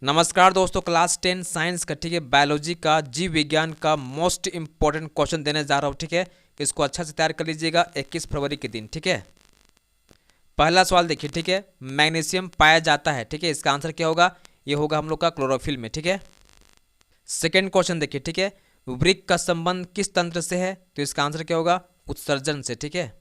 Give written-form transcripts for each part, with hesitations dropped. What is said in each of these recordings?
नमस्कार दोस्तों, class 10 science का ठीक है बायोलॉजी का जीव विज्ञान का मोस्ट इंपॉर्टेंट क्वेश्चन देने जा रहा हूँ। ठीक है, इसको अच्छा से तैयार कर लीजिएगा 21 फरवरी के दिन। ठीक है, पहला सवाल देखिए। ठीक है, मैग्नीशियम पाया जाता है। ठीक है, इसका आंसर क्या होगा? ये होगा हम लोग का क्लोरोफिल में। ठीक है, सेकेंड क्वेश्चन देखिए। ठीक है, वृक्क का संबंध किस तंत्र से है? तो इसका आंसर क्या होगा? उत्सर्जन से। ठीक है,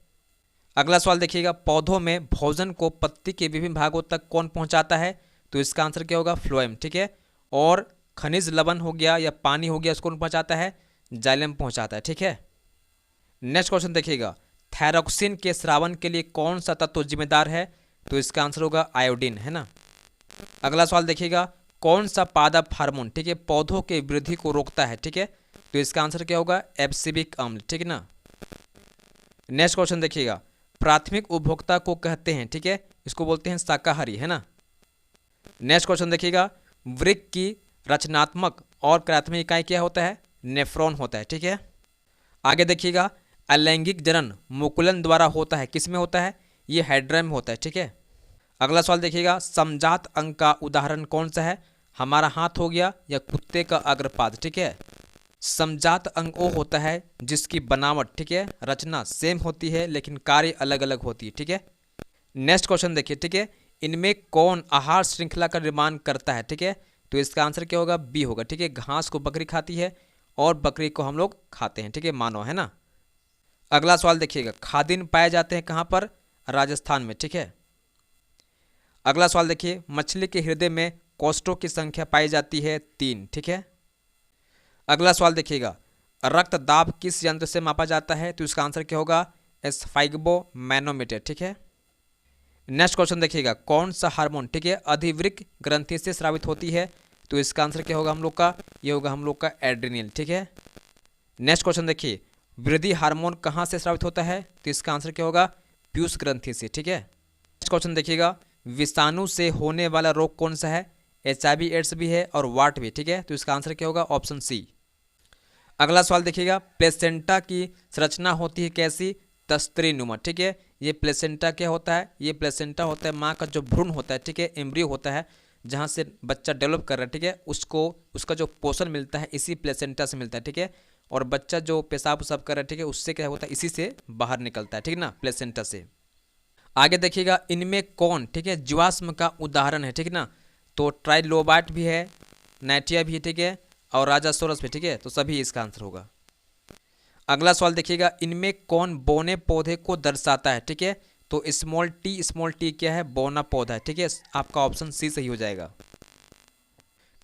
अगला सवाल देखिएगा, पौधों में भोजन को पत्ती के विभिन्न भागों तक कौन पहुंचाता है? तो इसका आंसर क्या होगा? फ्लोएम। ठीक है, और खनिज लवण हो गया या पानी हो गया, उसको कौन पहुंचाता है? जाइलम पहुंचाता है। ठीक है, नेक्स्ट क्वेश्चन देखिएगा, थायरॉक्सिन के स्रावन के लिए कौन सा तत्व जिम्मेदार है? तो इसका आंसर होगा आयोडीन, है ना। अगला सवाल देखिएगा, कौन सा पादप हार्मोन ठीक है पौधों के वृद्धि को रोकता है? ठीक है, तो इसका आंसर क्या होगा? एब्सिबिक अम्ल। ठीक है ना। नेक्स्ट क्वेश्चन देखिएगा, प्राथमिक उपभोक्ता को कहते हैं, ठीक है, इसको बोलते हैं शाकाहारी, है ना। नेक्स्ट क्वेश्चन देखिएगा, वृक्क की रचनात्मक और क्रियात्मक इकाई क्या होता है? नेफ्रॉन होता है। ठीक है, आगे देखिएगा, अलैंगिक जनन मुकुलन द्वारा होता है, किस में होता है? ये हाइड्रा में होता है। ठीक है, अगला सवाल देखिएगा, समजात अंग का उदाहरण कौन सा है? हमारा हाथ हो गया या कुत्ते का अग्रपाद। ठीक है, समजात अंग वो होता है जिसकी बनावट ठीक है रचना सेम होती है लेकिन कार्य अलग अलग होती है। ठीक है, नेक्स्ट क्वेश्चन देखिए। ठीक है, इनमें कौन आहार श्रृंखला का निर्माण करता है? ठीक है, तो इसका आंसर क्या होगा? बी होगा। ठीक है, घास को बकरी खाती है और बकरी को हम लोग खाते हैं। ठीक है, मानव, है ना। अगला सवाल देखिएगा, खादिन पाए जाते हैं कहाँ पर? राजस्थान में। ठीक है, अगला सवाल देखिए, मछली के हृदय में कोष्ठों की संख्या पाई जाती है 3। ठीक है, अगला सवाल देखिएगा, रक्त दाब किस यंत्र से मापा जाता है? तो इसका आंसर क्या होगा? एस्फाइगबो मैनोमीटर। ठीक है, नेक्स्ट क्वेश्चन देखिएगा, कौन सा हार्मोन ठीक है अधिवृक्क ग्रंथि से स्रावित होती है? तो इसका आंसर क्या होगा हम लोग का? ये होगा हम लोग का एड्रिनल। ठीक है, नेक्स्ट क्वेश्चन देखिए, वृद्धि हार्मोन कहाँ से स्रावित होता है? तो इसका आंसर क्या होगा? पीयूष ग्रंथि से। ठीक है, नेक्स्ट क्वेश्चन देखिएगा, विषाणु से होने वाला रोग कौन सा है? HIV एड्स भी है और वाट भी। ठीक है, तो इसका आंसर क्या होगा? Option C. अगला सवाल देखिएगा, प्लेसेंटा की संरचना होती है कैसी? तस्त्रीनुमा। ठीक है, ये प्लेसेंटा क्या होता है? ये प्लेसेंटा होता है माँ का जो भ्रूण होता है, ठीक है, एम्ब्रियो होता है जहाँ से बच्चा डेवलप कर रहा है। ठीक है, उसको उसका जो पोषण मिलता है इसी प्लेसेंटा से मिलता है। ठीक है, और बच्चा जो पेशाब उसाब कर रहा है, ठीक है, उससे क्या होता है? इसी से बाहर निकलता है। ठीक है ना, प्लेसेंटा से। आगे देखिएगा, इनमें कौन ठीक है जीवाश्म का उदाहरण है? ठीक है ना, तो ट्राइलोबाइट भी है, नाइटिया भी है, ठीक है, और राजासोरस भी। ठीक है, तो सभी इसका आंसर होगा। अगला सवाल देखिएगा, इनमें कौन बौने पौधे को दर्शाता है? ठीक है, तो स्मॉल टी क्या है? बौना पौधा है। ठीक है, आपका ऑप्शन सी सही हो जाएगा।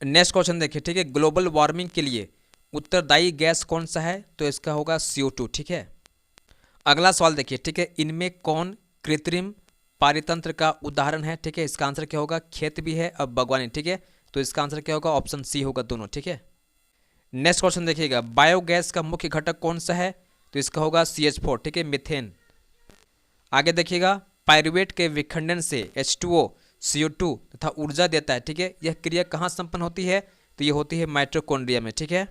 नेक्स्ट क्वेश्चन देखिए। ठीक है, ग्लोबल वार्मिंग के लिए उत्तरदायी गैस कौन सा है? तो इसका होगा CO2। ठीक है, अगला सवाल देखिए। ठीक है, इनमें कौन कृत्रिम पारितंत्र का उदाहरण है? ठीक है, इसका आंसर क्या होगा? खेत भी है और बागवानी। ठीक है, तो इसका आंसर क्या होगा? ऑप्शन सी होगा, दोनों। ठीक है, नेक्स्ट क्वेश्चन देखिएगा, बायोगैस का मुख्य घटक कौन सा है? तो इसका होगा CH4। ठीक है, मीथेन। आगे देखिएगा, पायरुवेट के विखंडन से H2O CO2 तथा ऊर्जा देता है। ठीक है, यह क्रिया कहाँ संपन्न होती है? तो ये होती है माइटोकॉन्ड्रिया में। ठीक है,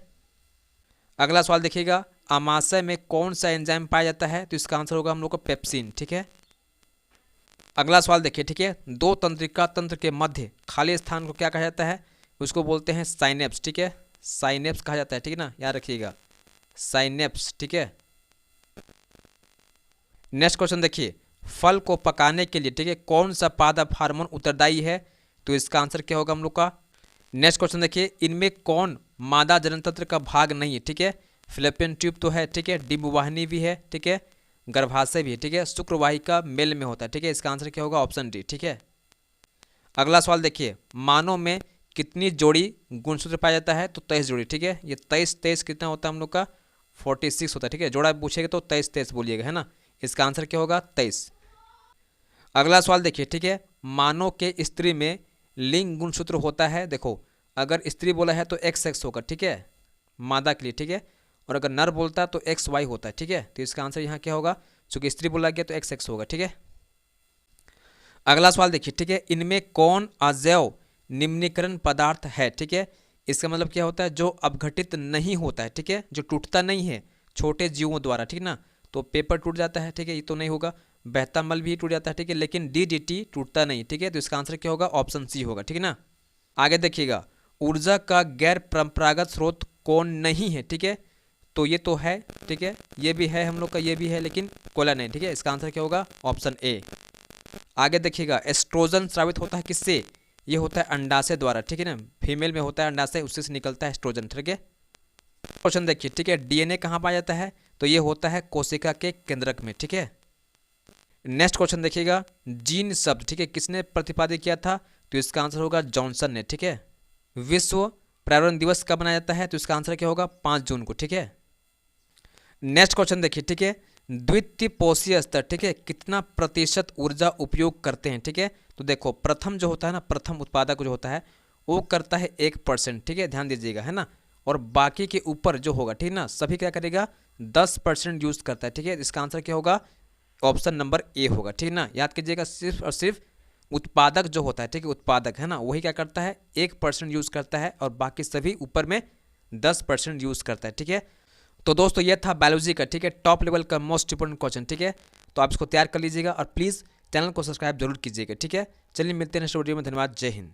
अगला सवाल देखिएगा, आमाशय में कौन सा एंजाइम पाया जाता है? तो इसका आंसर होगा हम लोग को पेप्सिन। ठीक है, अगला सवाल देखिए। ठीक है, दो तंत्रिका तंत्र के मध्य खाली स्थान को क्या कहा जाता है? उसको बोलते हैं साइनेप्स। ठीक है, साइनेप्स कहा जाता है। ठीक है ना, याद रखिएगा, साइनेप्स। ठीक है, नेक्स्ट क्वेश्चन देखिए, फल को पकाने के लिए ठीक है कौन सा पादप हार्मोन उत्तरदायी है? तो इसका आंसर क्या होगा हम लोग का? नेक्स्ट क्वेश्चन देखिए, इनमें कौन मादा जननतंत्र का भाग नहीं है? ठीक है, फिलिपियन ट्यूब तो है, ठीक है, डिम्बवाहिनी भी है, ठीक है, गर्भाशय भी है, ठीक है, शुक्रवाहिका मेल में होता है। ठीक है, इसका आंसर क्या होगा? Option D. ठीक है, अगला सवाल देखिए, मानव में कितनी जोड़ी गुणसूत्र पाया जाता है? तो 23 जोड़ी। ठीक है, ये 23 कितना होता है हम लोग का? 46 होता है। ठीक है, जोड़ा पूछेगा तो 23 बोलिएगा, है ना। इसका आंसर क्या होगा? 23। अगला सवाल देखिए। ठीक है, मानव के स्त्री में लिंग गुणसूत्र होता है। देखो, अगर स्त्री बोला है तो XX होगा। ठीक है, मादा के लिए। ठीक है, और अगर नर बोलता है तो XY होता है। ठीक है, तो इसका आंसर यहाँ क्या होगा? चूंकि स्त्री बोला गया तो XX होगा। ठीक है, अगला सवाल देखिए। ठीक है, इनमें कौन अजैव निम्नीकरण पदार्थ है? ठीक है, इसका मतलब क्या होता है? जो अपघटित नहीं होता है। ठीक है, जो टूटता नहीं है छोटे जीवों द्वारा। ठीक ना, तो पेपर टूट जाता है। ठीक है, ये तो नहीं होगा। बहता मल भी टूट जाता है। ठीक है, लेकिन DDT टूटता नहीं। ठीक है, तो इसका आंसर क्या होगा? ऑप्शन सी होगा। ठीक है ना। आगे देखिएगा, ऊर्जा का गैर परंपरागत स्रोत कौन नहीं है, ठीक है। तो ये तो है, ठीक है, ये भी है हम लोग का, ये भी है, लेकिन कोयला नहीं, ठीक है। इसका आंसर क्या होगा? Option A. आगे देखिएगा, एस्ट्रोजन स्रावित होता है किससे? ये होता है अंडाशय द्वारा, ठीक है ना। फीमेल में होता है अंडाशय, उससे से निकलता है एस्ट्रोजन, ठीक है। क्वेश्चन देखिए, ठीक है, डीएनए कहाँ पाया जाता है? तो ये होता है कोशिका के केंद्रक में, ठीक है। नेक्स्ट क्वेश्चन देखिएगा, जीन शब्द, ठीक है, किसने प्रतिपादित किया था? तो इसका आंसर होगा जॉनसन ने, ठीक है। विश्व पर्यावरण दिवस कब मनाया जाता है? तो इसका आंसर क्या होगा? 5 जून को, ठीक है। नेक्स्ट क्वेश्चन देखिए, ठीक है, द्वितीपोषीय स्तर, ठीक है, कितना प्रतिशत ऊर्जा उपयोग करते हैं, ठीक है। तो देखो, प्रथम जो होता है ना, प्रथम उत्पादक जो होता है वो करता है 1%, ठीक है, ध्यान दीजिएगा, है ना। और बाकी के ऊपर जो होगा, ठीक है ना, सभी क्या करेगा? 10% यूज करता है, ठीक है। इसका आंसर क्या होगा? ऑप्शन नंबर ए होगा, ठीक है ना। याद कीजिएगा, सिर्फ और सिर्फ उत्पादक जो होता है, ठीक है, उत्पादक है ना, वही क्या करता है? 1% यूज करता है, और बाकी सभी ऊपर में 10% यूज करता है, ठीक है। तो दोस्तों ये था बायोलॉजी का, ठीक है, टॉप लेवल का मोस्ट इंपोर्टेंट क्वेश्चन, ठीक है। तो आप इसको तैयार कर लीजिएगा और प्लीज़ चैनल को सब्सक्राइब जरूर कीजिएगा, ठीक है। चलिए मिलते हैं नेक्स्ट वीडियो में, धन्यवाद, जय हिंद।